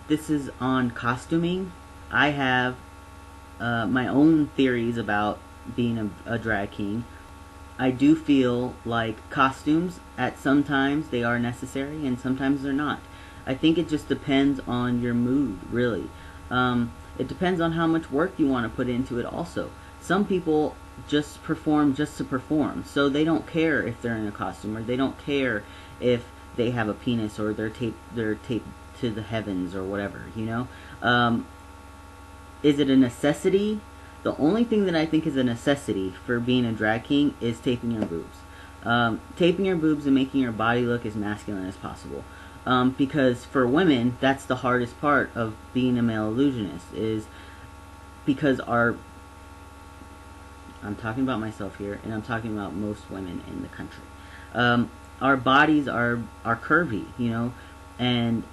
This is on costuming. I have my own theories about being a drag king. I do feel like costumes, at sometimes they are necessary and sometimes they're not. I think it just depends on your mood, really. It depends on how much work you want to put into it also. Some people just perform just to perform, so they don't care if they're in a costume, or they don't care if they have a penis, or they're taped to the heavens or whatever, you know? Is it a necessity? The only thing that I think is a necessity for being a drag king is taping your boobs. Taping your boobs and making your body look as masculine as possible. Because for women, that's the hardest part of being a male illusionist, is because I'm talking about myself here, and I'm talking about most women in the country. Our bodies are curvy, you know, and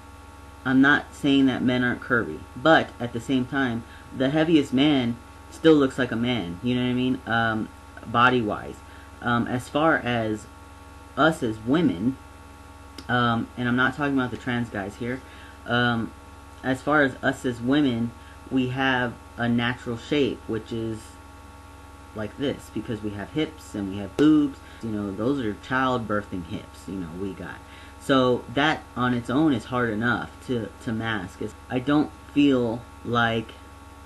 I'm not saying that men aren't curvy, but at the same time, the heaviest man still looks like a man, you know what I mean, body-wise. As far as us as women, and I'm not talking about the trans guys here, as far as us as women, we have a natural shape, which is like this, because we have hips and we have boobs, you know, those are childbirthing hips, you know, we got. So that on its own is hard enough to mask. I don't feel like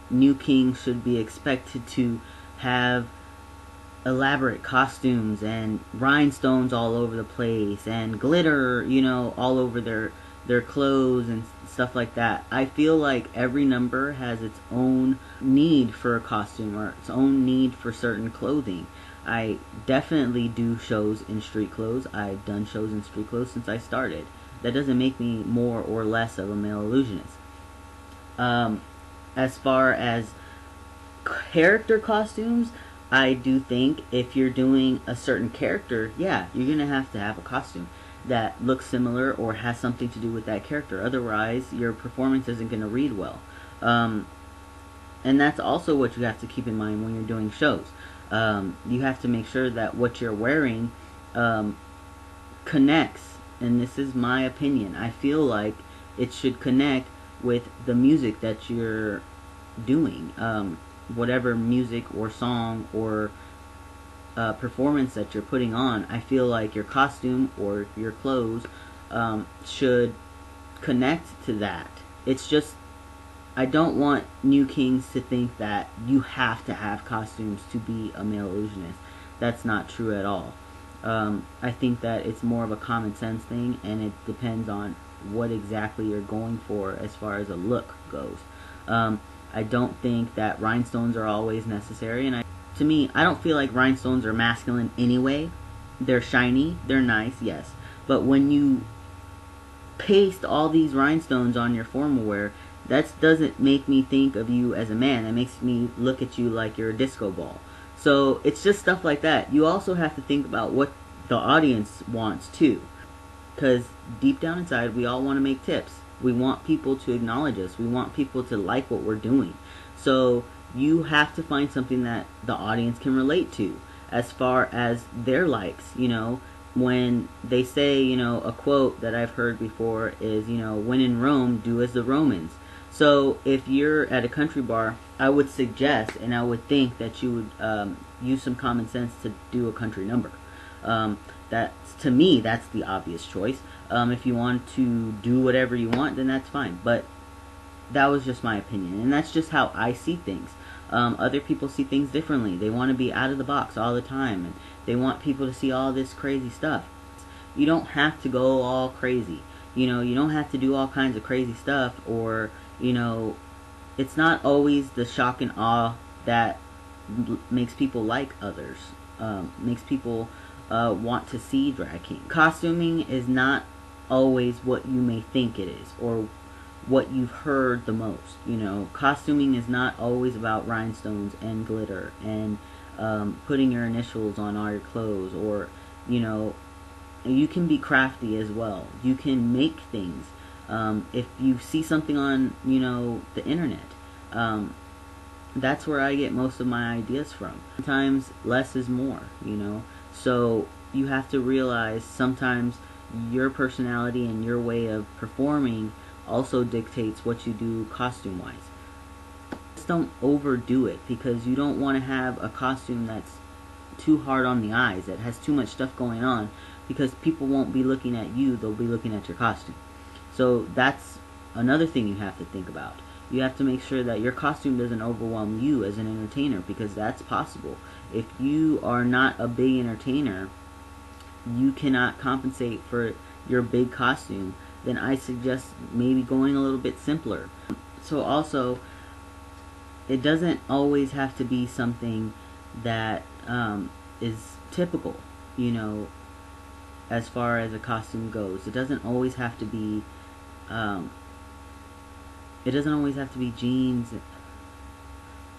new kings should be expected to have elaborate costumes and rhinestones all over the place and glitter, you know, all over their clothes and stuff like that. I feel like every number has its own need for a costume, or its own need for certain clothing. I definitely do shows in street clothes. I've done shows in street clothes since I started. That doesn't make me more or less of a male illusionist. As far as character costumes, I do think if you're doing a certain character, yeah, you're going to have a costume that looks similar or has something to do with that character. Otherwise, your performance isn't going to read well. And that's also what you have to keep in mind when you're doing shows. You have to make sure that what you're wearing connects, and this is my opinion. I feel like it should connect with the music that you're doing. Whatever music or song or performance that you're putting on, I feel like your costume or your clothes should connect to that. It's just, I don't want new kings to think that you have to have costumes to be a male illusionist. That's not true at all. I think that it's more of a common sense thing, and it depends on what exactly you're going for as far as a look goes. I don't think that rhinestones are always necessary, and to me, I don't feel like rhinestones are masculine anyway. They're shiny, they're nice, yes. But when you paste all these rhinestones on your formal wear, that doesn't make me think of you as a man. That makes me look at you like you're a disco ball. So it's just stuff like that. You also have to think about what the audience wants too. Because deep down inside, we all want to make tips. We want people to acknowledge us. We want people to like what we're doing. So you have to find something that the audience can relate to as far as their likes. You know, when they say, you know, a quote that I've heard before is, you know, when in Rome, do as the Romans. So if you're at a country bar, I would suggest and I would think that you would use some common sense to do a country number. To me, that's the obvious choice. If you want to do whatever you want, then that's fine. But that was just my opinion, and that's just how I see things. Other people see things differently. They want to be out of the box all the time, and they want people to see all this crazy stuff. You don't have to go all crazy. You know, you don't have to do all kinds of crazy stuff, or, you know, it's not always the shock and awe that makes people like others, makes people want to see drag king. Costuming is not always what you may think it is, or what you've heard the most. You know, costuming is not always about rhinestones and glitter and putting your initials on all your clothes, or, you know, you can be crafty as well. You can make things. If you see something on, you know, the internet, that's where I get most of my ideas from. Sometimes less is more, you know. So you have to realize sometimes your personality and your way of performing also dictates what you do costume wise. Just don't overdo it, because you don't want to have a costume that's too hard on the eyes, that has too much stuff going on, because people won't be looking at you, they'll be looking at your costume. So that's another thing you have to think about. You have to make sure that your costume doesn't overwhelm you as an entertainer, because that's possible. If you are not a big entertainer, you cannot compensate for your big costume, then I suggest maybe going a little bit simpler. So also, it doesn't always have to be something that is typical, you know, as far as a costume goes. It doesn't always have to be jeans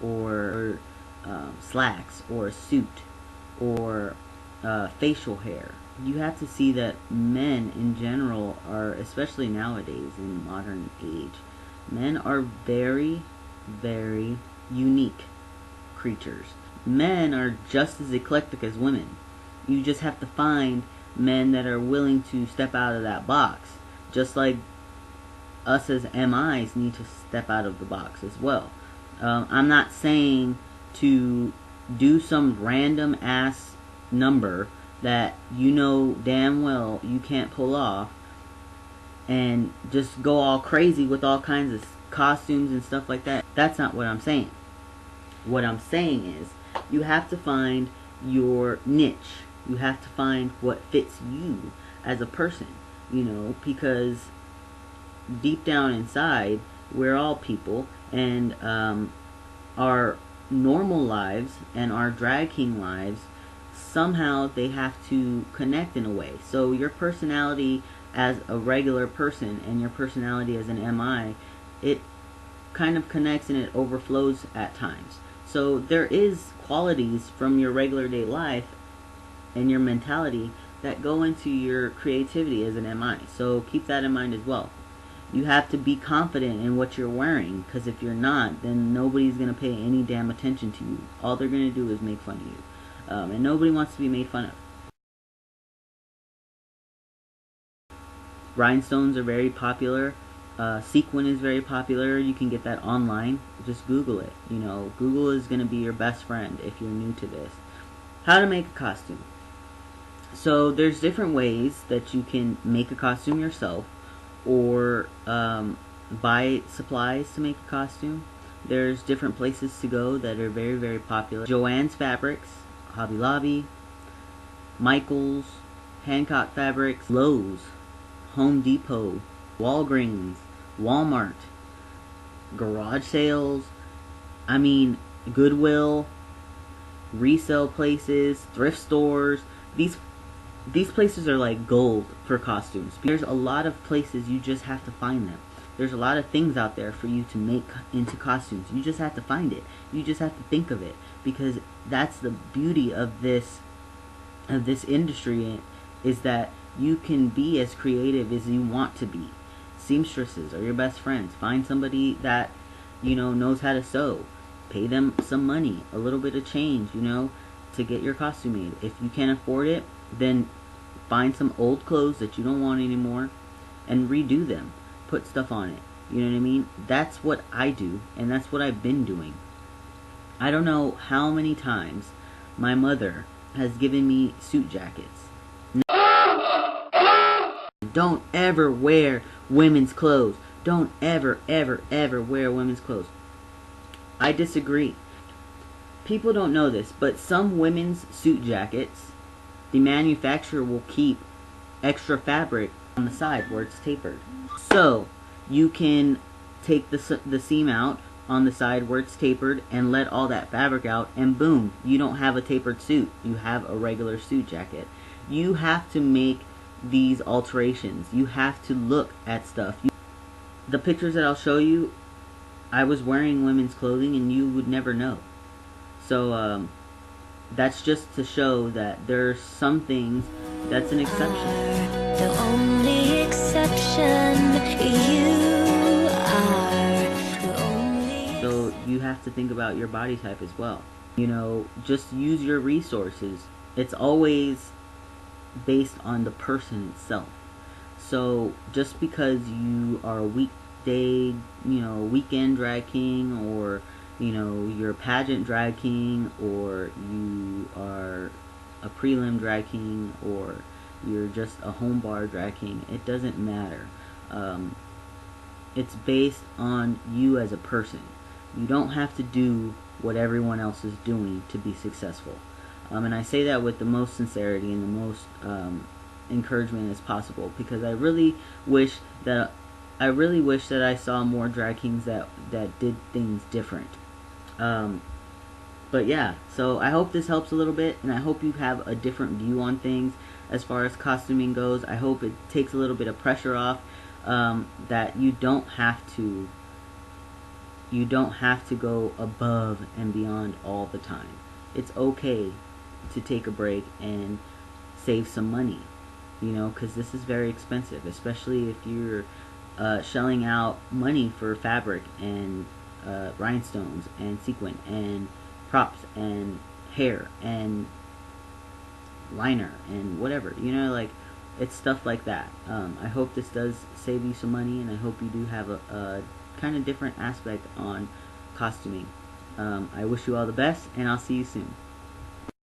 or slacks or a suit or facial hair. You have to see that men in general are, especially nowadays in modern age, men are very, very unique creatures. Men are just as eclectic as women. You just have to find men that are willing to step out of that box, just like us as MIs need to step out of the box as well. I'm not saying to do some random ass number that you know damn well you can't pull off and just go all crazy with all kinds of costumes and stuff like that. That's not what I'm saying. What I'm saying is, you have to find your niche. You have to find what fits you as a person, you know, because deep down inside, we're all people, and our normal lives and our drag king lives, somehow they have to connect in a way. So your personality as a regular person and your personality as an MI, it kind of connects and it overflows at times. So there is qualities from your regular day life and your mentality that go into your creativity as an MI. So keep that in mind as well. You have to be confident in what you're wearing, because if you're not, then nobody's going to pay any damn attention to you. All they're going to do is make fun of you. And nobody wants to be made fun of. Rhinestones are very popular. Sequin is very popular. You can get that online. Just Google it. You know, Google is going to be your best friend if you're new to this. How to make a costume. So there's different ways that you can make a costume yourself, or buy supplies to make a costume. There's different places to go that are very, very popular. Joann's Fabrics, Hobby Lobby, Michael's, Hancock Fabrics, Lowe's, Home Depot, Walgreens, Walmart, garage sales, I mean Goodwill, resale places, thrift stores. These places are like gold for costumes. There's a lot of places, you just have to find them. There's a lot of things out there for you to make into costumes. You just have to find it. You just have to think of it, because that's the beauty of this industry, is that you can be as creative as you want to be. Seamstresses are your best friends. Find somebody that, you know, knows how to sew. Pay them some money, a little bit of change, you know, to get your costume made. If you can't afford it, then find some old clothes that you don't want anymore and redo them. Put stuff on it. You know what I mean? That's what I do, and that's what I've been doing. I don't know how many times my mother has given me suit jackets. Don't ever wear women's clothes. Don't ever, ever, ever wear women's clothes. I disagree. People don't know this, but some women's suit jackets, the manufacturer will keep extra fabric on the side where it's tapered. So you can take the seam out on the side where it's tapered and let all that fabric out, and boom, you don't have a tapered suit. You have a regular suit jacket. You have to make these alterations. You have to look at stuff. The pictures that I'll show you, I was wearing women's clothing and you would never know. So that's just to show that there's some things that's an exception. The only exception, you are the only. So you have to think about your body type as well. You know, just use your resources. It's always based on the person itself. So just because you are a weekday, weekend drag king, or you're a pageant drag king, or you are a prelim drag king, or you're just a home bar drag king, it doesn't matter. It's based on you as a person. You don't have to do what everyone else is doing to be successful. And I say that with the most sincerity and the most encouragement as possible, because I really wish that I saw more drag kings that did things different. But yeah, so I hope this helps a little bit, and I hope you have a different view on things as far as costuming goes. I hope it takes a little bit of pressure off, that you don't have to go above and beyond all the time. It's okay to take a break and save some money, because this is very expensive, especially if you're shelling out money for fabric and rhinestones and sequin and props and hair and liner and whatever, like, it's stuff like that. I hope this does save you some money, and I hope you do have a kind of different aspect on costuming. I wish you all the best, and I'll see you soon.